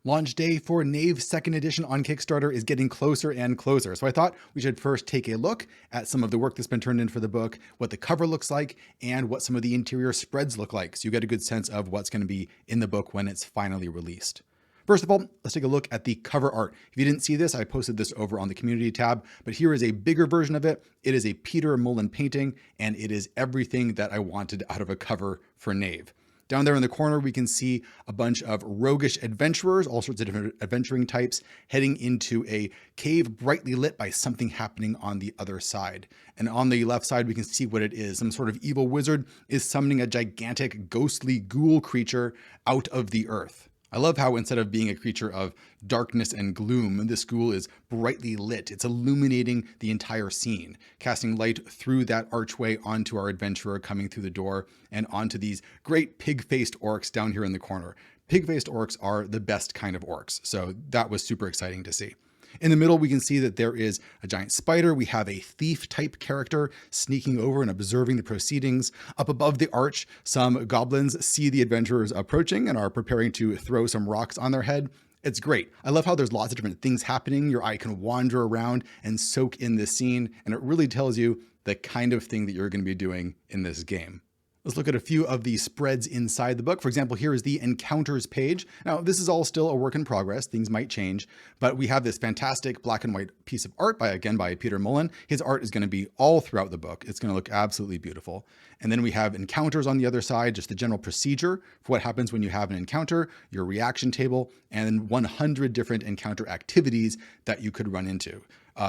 Launch day for Knave 2nd edition on Kickstarter is getting closer and closer, so I thought we should first take a look at some of the work that's been turned in for the book, what the cover looks like, and what some of the interior spreads look like, so you get a good sense of what's going to be in the book when it's finally released. First of all, let's take a look at the cover art. If you didn't see this, I posted this over on the community tab, but here is a bigger version of it. It is a Peter Mullen painting, and it is everything that I wanted out of a cover for Knave. Down there in the corner, we can see a bunch of roguish adventurers, all sorts of different adventuring types, heading into a cave brightly lit by something happening on the other side. And on the left side, we can see what it is. Some sort of evil wizard is summoning a gigantic ghostly ghoul creature out of the earth. I love how instead of being a creature of darkness and gloom, this ghoul is brightly lit. It's illuminating the entire scene, casting light through that archway onto our adventurer coming through the door and onto these great pig-faced orcs down here in the corner. Pig-faced orcs are the best kind of orcs, so that was super exciting to see. In the middle, we can see that there is a giant spider. We have a thief-type character sneaking over and observing the proceedings. Up above the arch, some goblins see the adventurers approaching and are preparing to throw some rocks on their head. It's great. I love how there's lots of different things happening. Your eye can wander around and soak in this scene, and it really tells you the kind of thing that you're going to be doing in this game. Let's look at a few of the spreads inside the book. For example, here is the encounters page. Now, this is all still a work in progress. Things might change, but we have this fantastic black and white piece of art by Peter Mullen. His art is going to be all throughout the book. It's going to look absolutely beautiful. And then we have encounters on the other side, just the general procedure for what happens when you have an encounter, your reaction table, and 100 different encounter activities that you could run into.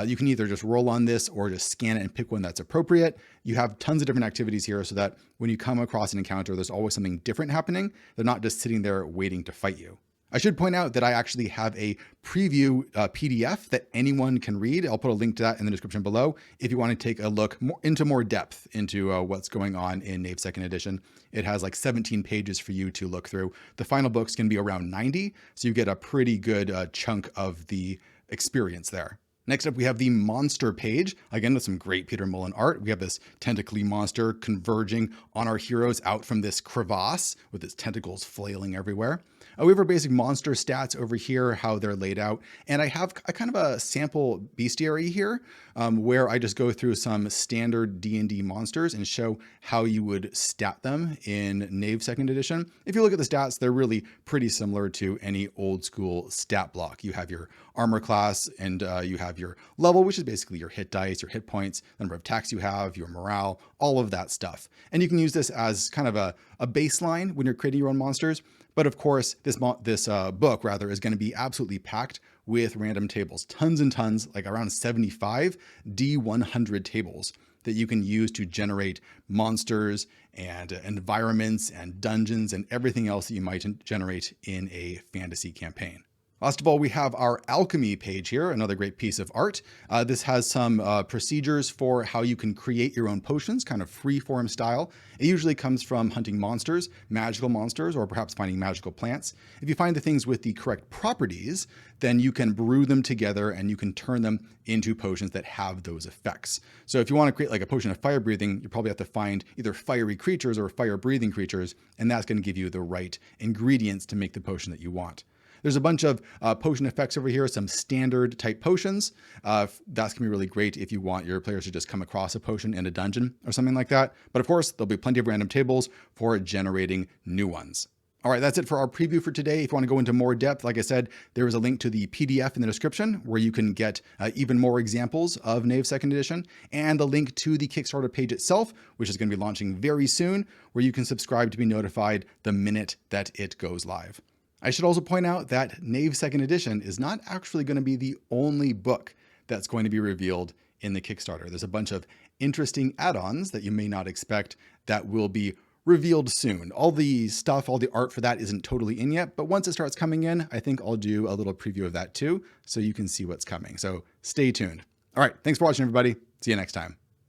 You can either just roll on this or just scan it and pick one that's appropriate. You have tons of different activities here so that when you come across an encounter, there's always something different happening. They're not just sitting there waiting to fight you. I should point out that I actually have a preview PDF that anyone can read. I'll put a link to that in the description below if you want to take a look into more depth into what's going on in Knave 2nd edition. It has like 17 pages for you to look through. The final book's going to be around 90, so you get a pretty good chunk of the experience there. Next up, we have the monster page, again with some great Peter Mullen art. We have this tentacly monster converging on our heroes out from this crevasse with its tentacles flailing everywhere. We have our basic monster stats over here, how they're laid out. And I have a kind of a sample bestiary here where I just go through some standard D&D monsters and show how you would stat them in Knave 2nd edition. If you look at the stats, they're really pretty similar to any old school stat block. You have your armor class and you have your level, which is basically your hit dice, your hit points, the number of attacks you have, your morale, all of that stuff. And you can use this as kind of a baseline when you're creating your own monsters. But of course, this book is going to be absolutely packed with random tables, tons and tons, like around 75 D100 tables that you can use to generate monsters and environments and dungeons and everything else that you might generate in a fantasy campaign. Last of all, we have our alchemy page here, another great piece of art. This has some procedures for how you can create your own potions, kind of free-form style. It usually comes from hunting monsters, magical monsters, or perhaps finding magical plants. If you find the things with the correct properties, then you can brew them together and you can turn them into potions that have those effects. So if you want to create like a potion of fire breathing, you probably have to find either fiery creatures or fire breathing creatures, and that's going to give you the right ingredients to make the potion that you want. There's a bunch of potion effects over here, some standard type potions. That's going to be really great if you want your players to just come across a potion in a dungeon or something like that. But of course, there'll be plenty of random tables for generating new ones. All right, that's it for our preview for today. If you want to go into more depth, like I said, there is a link to the PDF in the description where you can get even more examples of Knave 2nd edition, and the link to the Kickstarter page itself, which is going to be launching very soon, where you can subscribe to be notified the minute that it goes live. I should also point out that Knave 2nd edition is not actually going to be the only book that's going to be revealed in the Kickstarter. There's a bunch of interesting add-ons that you may not expect that will be revealed soon. All the stuff, all the art for that isn't totally in yet, but once it starts coming in, I think I'll do a little preview of that too, so you can see what's coming. So stay tuned. All right, thanks for watching, everybody. See you next time.